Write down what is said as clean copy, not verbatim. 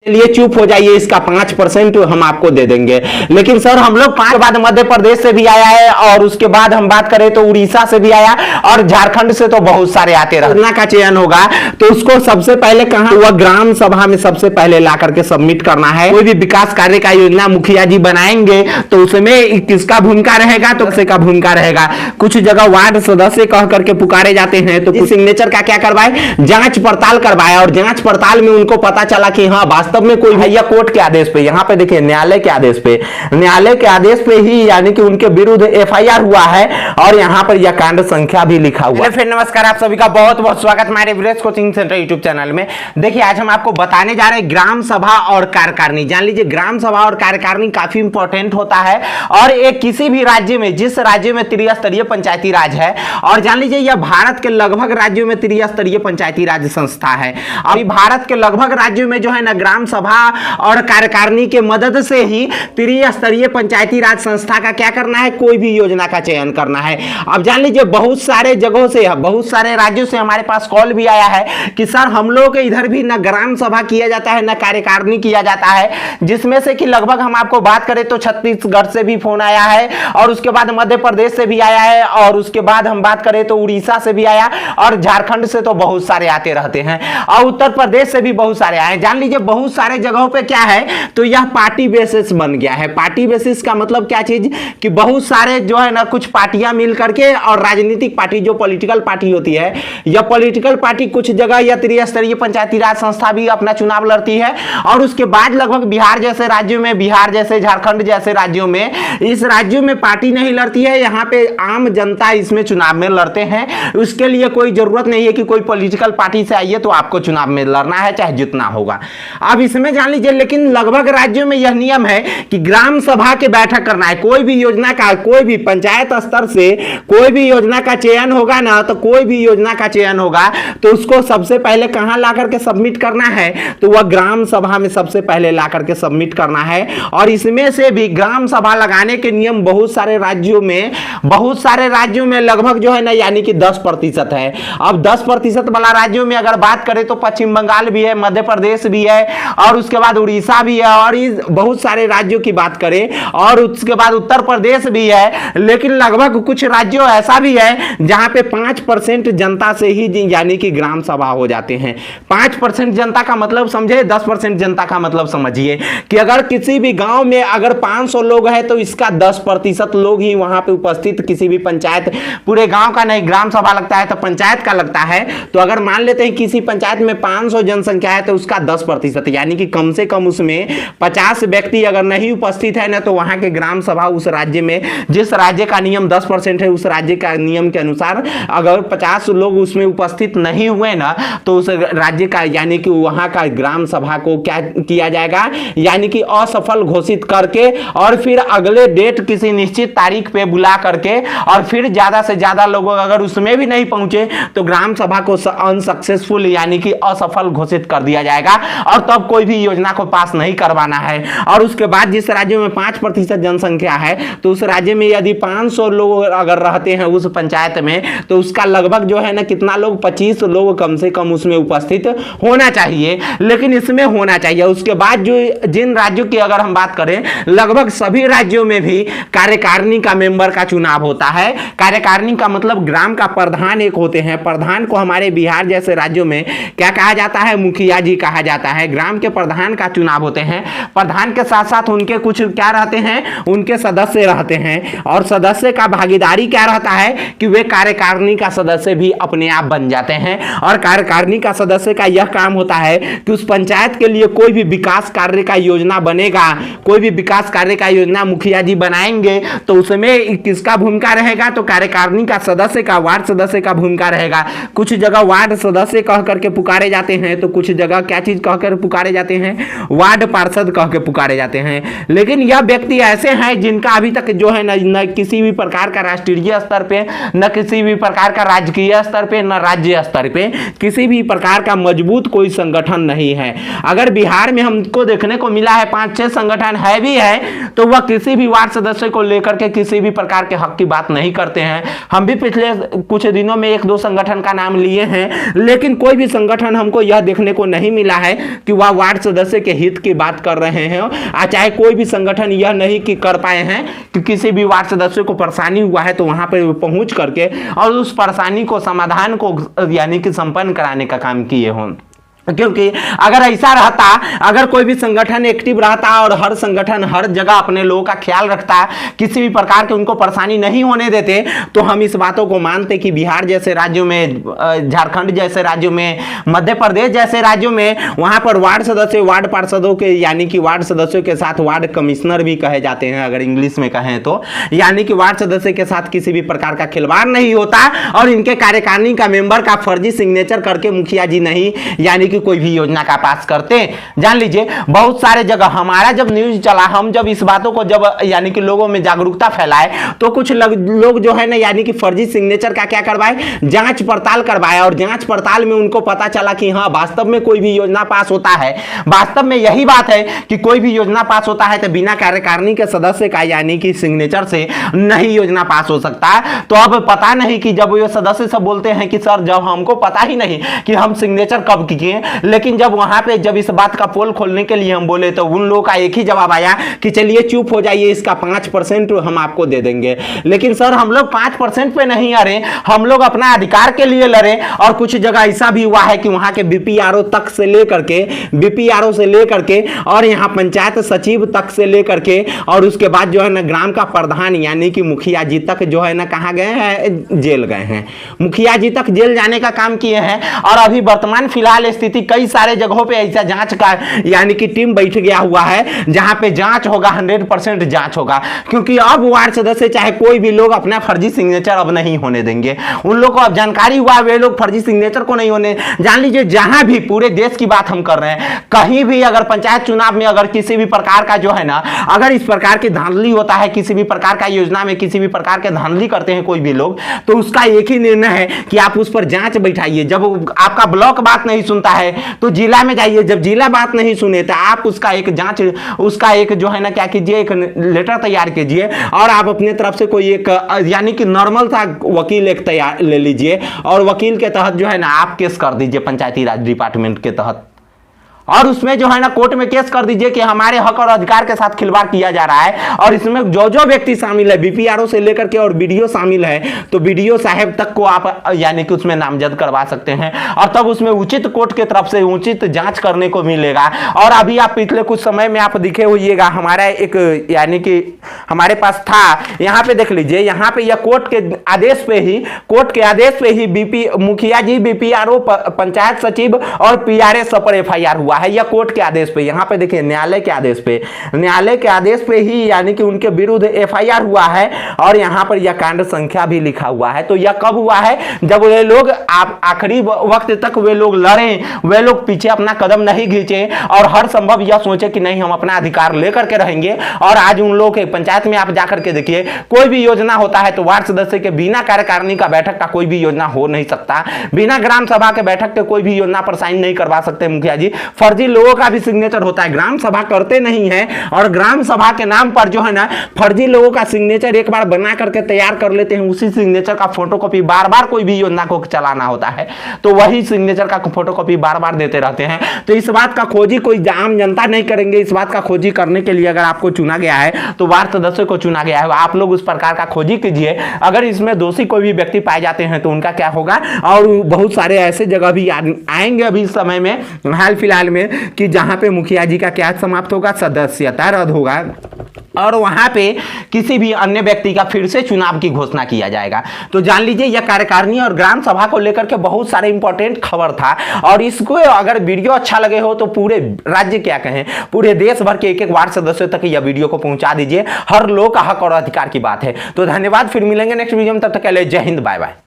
लिए चुप हो जाइए, इसका 5% हम आपको दे देंगे। लेकिन सर हम लोग 5 बाद मध्य प्रदेश से भी आया है, और उसके बाद हम बात करें तो उड़ीसा से भी आया, और झारखंड से तो बहुत सारे आते रहे। योजना का चयन होगा तो उसको सबसे पहले कहां, वह ग्राम सभा में सबसे पहले ला करके सबमिट करना है। कोई भी विकास कार्य का योजना मुखिया जी बनाएंगे तो उसमें किसका भूमिका रहेगा, तो किसी का भूमिका रहेगा। कुछ जगह वार्ड सदस्य कह करके पुकारे जाते हैं, तो सिग्नेचर का क्या करवाए, जांच पड़ताल करवाए, और जांच पड़ताल में उनको पता चला कि हाँ वास्तव में कोई भैया कोर्ट के आदेश पे, यहाँ पे देखिए न्यायालय के आदेश पे, न्यायालय के आदेश पे ही यानी कि उनके विरुद्ध एफआईआर हुआ है, और यहाँ पर यह कांड संख्या भी लिखा हुआ है। फिर नमस्कार, आप सभी का बहुत बहुत स्वागत हमारे village coaching centre YouTube channel में। देखिए आज हम आपको बताने जा रहे हैं ग्राम सभा और कार्यकारिणी। जान लीजिए ग्राम सभा और कार्यकारिणी काफी इंपॉर्टेंट होता है, और एक किसी भी राज्य में, जिस राज्य में त्रिस्तरीय पंचायती राज है, और जान लीजिए यह भारत के लगभग राज्यों में त्रिस्तरीय पंचायती राज संस्था है। अभी भारत के लगभग राज्यों में जो है ना ग्राम सभा और कार्यकारिणी के मदद से ही त्रिस्तरीय पंचायती राज संस्था का क्या करना है, कोई भी योजना का चयन करना है। अब जान लीजिए बहुत सारे जगहों से, बहुत सारे राज्यों से हमारे पास कॉल भी आया है कि सर हम लोग के इधर भी ना ग्राम सभा किया जाता है ना कार्यकारिणी किया जाता है, जिसमें से कि लगभग हम आपको बात करें तो छत्तीसगढ़ से भी फोन आया है, और उसके बाद मध्य प्रदेश से भी आया है, और उसके बाद हम बात करें तो उड़ीसा से भी आया, और झारखंड से तो बहुत सारे आते रहते हैं, और उत्तर प्रदेश से भी बहुत सारे आए। जान लीजिए बहुत सारे जगहों पे क्या है, तो यह पार्टी बेसिस बन गया है। पार्टी बेसिस का मतलब क्या चीज, कि बहुत सारे जो है ना कुछ पार्टियां मिल करके, और राजनीतिक पार्टी जो पॉलिटिकल पार्टी होती है, यह पॉलिटिकल पार्टी कुछ जगह या त्रिस्तरीय पंचायती राज संस्था भी अपना चुनाव लड़ती है, और उसके बाद लगभग बिहार जैसे राज्यों में, बिहार जैसे झारखंड जैसे राज्यों में, इस राज्यों में पार्टी नहीं लड़ती है, यहाँ पे आम जनता इसमें चुनाव में लड़ते हैं। उसके लिए कोई जरूरत नहीं है कि कोई पॉलिटिकल पार्टी से आइए तो आपको चुनाव में लड़ना है, चाहे जितना होगा। अब इसमें जान लीजिए लेकिन लगभग राज्यों में यह नियम है कि ग्राम सभा के बैठक करना है। कोई भी योजना का, कोई भी पंचायत स्तर से कोई भी योजना का चयन होगा ना, तो कोई भी योजना का चयन होगा तो उसको सबसे पहले कहां ला करके सबमिट करना है, तो वह ग्राम सभा में सबसे पहले ला करके सबमिट करना है। और इसमें से भी ग्राम सभा लगाने के नियम बहुत सारे राज्यों में लगभग जो है ना यानी कि 10% है। अब 10% वाला राज्यों में अगर बात करें तो पश्चिम बंगाल भी है, मध्य प्रदेश भी है, और उसके बाद उड़ीसा भी है, और इस बहुत सारे राज्यों की बात करें, और उसके बाद उत्तर प्रदेश भी है। लेकिन लगभग कुछ राज्यों ऐसा भी है जहां पे 5% जनता से ही यानी कि ग्राम सभा हो जाते हैं। 5% जनता का मतलब समझे, 10% जनता का मतलब समझिए कि अगर किसी भी गांव में अगर 500 लोग हैं तो इसका 10% लोग ही वहां पे उपस्थित, किसी भी पंचायत, पूरे गांव का नहीं, ग्राम सभा लगता है तो पंचायत का लगता है, तो अगर मान लेते हैं किसी पंचायत में 500 जनसंख्या है तो उसका 10% यानी कि कम से कम उसमें 50 व्यक्ति अगर नहीं उपस्थित है ना, तो वहां के ग्राम सभा उस राज्य में, जिस राज्य का नियम 10% है, उस राज्य का नियम के अनुसार अगर 50 लोग उसमें उपस्थित नहीं हुए ना, तो उस राज्य का यानी कि वहां का ग्राम सभा को क्या किया जाएगा, यानी कि असफल घोषित करके, और फिर अगले डेट किसी निश्चित तारीख पे बुला करके, और फिर ज्यादा से ज्यादा लोग अगर उसमें भी नहीं पहुंचे तो ग्राम सभा को अनसक्सेसफुल यानी कि असफल घोषित कर दिया जाएगा, और तब कोई भी योजना को पास नहीं करवाना है। और उसके बाद जिस राज्य में 5% जनसंख्या है तो उस राज्य में यदि 500 लोग अगर रहते हैं उस पंचायत में, तो उसका लगभग जो है ना कितना लोग, 25 लोग कम से कम उसमें उपस्थित होना चाहिए। लेकिन इसमें होना चाहिए। उसके बाद जो जिन राज्यों की अगर हम बात करें, लगभग सभी राज्यों में भी कार्यकारिणी का मेंबर का चुनाव होता है। कार्यकारिणी का मतलब ग्राम का प्रधान एक होते हैं। प्रधान को हमारे बिहार जैसे राज्यों में क्या कहा जाता है, मुखिया जी कहा जाता है। ग्राम के प्रधान का चुनाव होते हैं। प्रधान के साथ साथ उनके कुछ क्या रहते हैं, उनके सदस्य रहते हैं, और सदस्य का भागीदारी क्या रहता है कि वे कार्यकारिणी का सदस्य भी अपने आप बन जाते हैं। और कार्यकारिणी का सदस्य का यह काम होता है कि उस पंचायत के लिए कोई भी विकास कार्य का योजना बनेगा, कोई भी विकास कार्य का योजना मुखिया जी बनाएंगे, तो उसमें किसका भूमिका रहेगा, तो कार्यकारिणी का सदस्य का, वार्ड सदस्य का भूमिका रहेगा। कुछ जगह वार्ड सदस्य कह करके पुकारे जाते हैं, तो कुछ जगह क्या चीज कह कर पुकारे जाते हैं, वार्ड पार्षद कह के पुकारे जाते हैं। लेकिन यह व्यक्ति ऐसे हैं जिनका अभी तक जो है न किसी भी प्रकार का राष्ट्रीय स्तर पे, न किसी भी प्रकार का राजकीय स्तर पे, न राज्य स्तर पे किसी भी प्रकार का मजबूत कोई संगठन नहीं है। अगर बिहार में हमको देखने को मिला है 5-6 संगठन है भी है, तो वह किसी भी वार्ड सदस्य को लेकर के किसी भी प्रकार के हक की बात नहीं करते हैं। हम भी पिछले कुछ दिनों में 1-2 संगठन का नाम लिए हैं, लेकिन कोई भी संगठन हमको यह देखने को नहीं मिला है कि वह वार्ड सदस्य के हित की बात कर रहे हैं, चाहे कोई भी संगठन यह नहीं कि कर पाए हैं कि किसी भी वार्ड सदस्य को परेशानी हुआ है तो वहां पर पहुंच करके और उस परेशानी को समाधान को यानी कि संपन्न कराने का काम किए हों। क्योंकि अगर ऐसा रहता, अगर कोई भी संगठन एक्टिव रहता और हर संगठन हर जगह अपने लोगों का ख्याल रखता, किसी भी प्रकार के उनको परेशानी नहीं होने देते, तो हम इस बातों को मानते कि बिहार जैसे राज्यों में, झारखंड जैसे राज्यों में, मध्य प्रदेश जैसे राज्यों में वहां पर वार्ड सदस्य वार्ड पार्षदों के यानी कि वार्ड सदस्यों के साथ वार्ड कमिश्नर भी कहे जाते हैं अगर इंग्लिश में कहें तो, यानी कि वार्ड सदस्य के साथ किसी भी प्रकार का खिलवाड़ नहीं होता और इनके कार्यकारिणी का मेंबर का फर्जी सिग्नेचर करके मुखिया जी नहीं यानी कोई भी योजना का पास करते। जान लीजिए बहुत सारे जगह हमारा जब न्यूज चला, हम जब इस बातों को जब यानी कि लोगों में जागरूकता फैलाए तो कुछ लोग जो है ना यानी कि फर्जी सिग्नेचर का क्या करवाए, जांच पड़ताल करवाए और जांच पड़ताल में उनको पता चला कि हाँ वास्तव में कोई भी योजना पास होता है, वास्तव में यही बात है कि कोई भी योजना पास होता है तो बिना कार्यकारिणी के सदस्य का यानी कि सिग्नेचर से नहीं योजना पास हो सकता। तो अब पता नहीं कि जब ये सदस्य सब बोलते हैं कि सर जब हमको पता ही नहीं कि हम सिग्नेचर कब किए, लेकिन जब वहां पे जब इस बात का पोल खोलने के लिए हम बोले तो उन लोगों का एक ही जवाब आया कि चलिए चुप हो जाइए, इसका 5% हम आपको दे देंगे। लेकिन सर हम लोग 5% पे नहीं आ रहे, हम लोग अपना अधिकार के लिए लड़े। और कुछ जगह ऐसा भी हुआ है कि वहां के बीपीआरओ तक से लेकर के, बीपीआरओ से लेकर के और यहाँ पंचायत सचिव तक से लेकर के और उसके बाद जो है ना ग्राम का प्रधान यानी कि मुखिया जी तक जो है ना कहाँ गए हैं, जेल गए हैं। मुखिया जी तक जेल जाने का काम किए हैं। और अभी वर्तमान फिलहाल स्थिति कई सारे जगहों पे ऐसा जांच का यानी कि टीम बैठ गया हुआ है जहां पे जांच होगा, 100% जांच होगा। क्योंकि अब वार्ड सदस्य चाहे कोई भी लोग अपना फर्जी सिग्नेचर अब नहीं होने देंगे। उन लोग को अब जानकारी हुआ, वे लोग फर्जी सिग्नेचर को नहीं होने। जान लीजिए जहां भी पूरे देश की बात हम कर रहे हैं, कहीं भी अगर पंचायत चुनाव में अगर किसी भी प्रकार का जो है ना अगर इस प्रकार की धांधली होता है, किसी भी प्रकार का योजना में किसी भी प्रकार के धांधली करते हैं कोई भी लोग, तो उसका एक ही निर्णय है कि आप उस पर जांच बैठाइए। जब आपका ब्लॉक बात नहीं सुनता है तो जिला में जाइए, जब जिला बात नहीं सुने तो आप उसका एक जांच, उसका एक जो है ना क्या कीजिए, एक लेटर तैयार कीजिए और आप अपने तरफ से कोई एक यानी कि नॉर्मल सा वकील एक तैयार ले लीजिए और वकील के तहत जो है ना आप केस कर दीजिए पंचायती राज डिपार्टमेंट के तहत। और उसमें जो है ना कोर्ट में केस कर दीजिए कि हमारे हक और अधिकार के साथ खिलवाड़ किया जा रहा है। और इसमें जो जो व्यक्ति शामिल है, बीपीआरओ से लेकर के और बीडीओ शामिल है, तो बीडीओ साहब तक को आप यानी कि उसमें नामजद करवा सकते हैं और तब उसमें उचित कोर्ट के तरफ से उचित जांच करने को मिलेगा। और अभी आप पिछले कुछ समय में आप दिखे होइएगा, हमारा एक यानी कि हमारे पास था, यहाँ पे देख लीजिए, यहाँ पे यह कोर्ट के आदेश पे ही मुखिया जी, बीपीआरओ, पंचायत सचिव और पीआरएस पर एफआईआर हुआ है, या कोर्ट के आदेश पे। यहां पे देखिए न्यायालय के आदेश पे ही यानी कि उनके विरुद्ध एफआईआर हुआ है और यहां पर यह कांड संख्या भी लिखा हुआ है। तो यह कब हुआ है, जब वे लोग आप आखिरी वक्त तक वे लोग लड़े, वे लोग पीछे अपना कदम नहीं खींचे और हर संभव यह सोचे कि नहीं हम अपना अधिकार लेकर के रहेंगे। और आज उन लोग के पंचायत में आप जाकर के देखिए, कोई भी योजना होता है तो वार्ड सदस्य के बिना कार्यकारिणी का बैठक का कोई भी योजना हो नहीं सकता, बिना ग्राम सभा के बैठक के कोई भी योजना पर साइन नहीं करवा सकते मुखिया जी। फर्जी लोगों का भी सिग्नेचर होता है, ग्राम सभा करते नहीं है और ग्राम सभा के नाम पर जो है ना फर्जी लोगों का सिग्नेचर एक बार बना करके तैयार कर लेते हैं, उसी सिग्नेचर का फोटोकॉपी बार बार कोई भी योजना को चलाना होता है तो वही सिग्नेचर का फोटोकॉपी बार बार देते रहते हैं। तो इस बात का खोजी कोई आम जनता नहीं करेंगे। इस बात का खोजी करने के लिए अगर आपको चुना गया है तो वार्ड सदस्य को चुना गया है, आप लोग उस प्रकार का खोजी कीजिए। अगर इसमें दोषी कोई भी व्यक्ति पाए जाते हैं तो उनका क्या होगा। और बहुत सारे ऐसे जगह भी आएंगे अभी इस समय में हाल फिलहाल में कि जहां पे मुखिया जी का क्या समाप्त होगा, सदस्यता रद्द होगा और वहां पे किसी भी अन्य व्यक्ति का फिर से चुनाव की घोषणा किया जाएगा। तो जान लीजिए यह कार्यकारिणी और ग्राम सभा को लेकर के बहुत सारे इंपॉर्टेंट खबर था। और इसको अगर वीडियो अच्छा लगे हो तो पूरे राज्य क्या कहें, पूरे देश भर के एक एक वार्ड सदस्यों तक यह वीडियो को पहुंचा दीजिए। हर लोग का हक और अधिकार की बात है। तो धन्यवाद, फिर मिलेंगे नेक्स्ट वीडियो में, तब तक के लिए जय हिंद, बाय बाय।